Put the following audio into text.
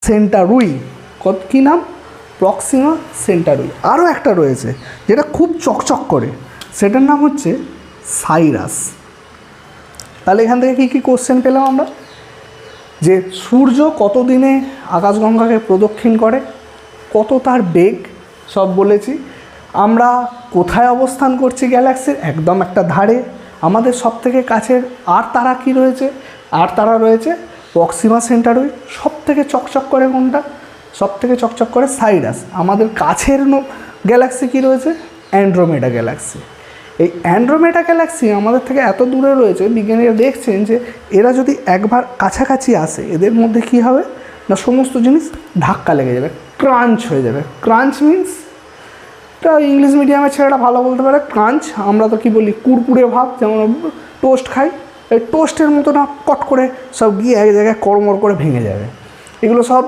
সেন্টারুই। কী নাম? প্রক্সিমা সেন্টারুই। আরও একটা রয়েছে যেটা খুব চকচক করে, সেটার নাম হচ্ছে সাইরাস। তাহলে এখান থেকে কী কোশ্চেন পেলাম আমরা? যে সূর্য কত দিনে আকাশগঙ্গাকে প্রদক্ষিণ করে, কত তার বেগ, সব বলেছি। আমরা কোথায় অবস্থান করছি গ্যালাক্সির? একদম একটা ধারে। আমাদের সবথেকে কাছের আর তারা কি রয়েছে? আর তারা রয়েছে প্রক্সিমা সেন্টারুই। সবথেকে চকচক করে কোনটা? সবথেকে চকচক করে সাইরাস। আমাদের কাছের গ্যালাক্সি কি রয়েছে? Andromeda Galaxy. এই অ্যান্ড্রোমেডা গ্যালাক্সি আমাদের থেকে এত দূরে রয়েছে, বিজ্ঞানীরা দেখছেন যে এরা যদি একবার কাছাকাছি আসে, এদের মধ্যে কী হবে না, সমস্ত জিনিস ধাক্কা লেগে যাবে, ক্রাঞ্চ হয়ে যাবে। ক্রাঞ্চ মিন্স, এটা ইংলিশ মিডিয়ামের ছেলেটা ভালো বলতে পারে। ক্রাঞ্চ, আমরা তো কী বলি, কুড়কুড়ে ভাব, যেমন টোস্ট খাই, এই টোস্টের মতো না, কট করে সব গিয়ে এক জায়গায় কড়মড় করে ভেঙে যাবে। এগুলো সব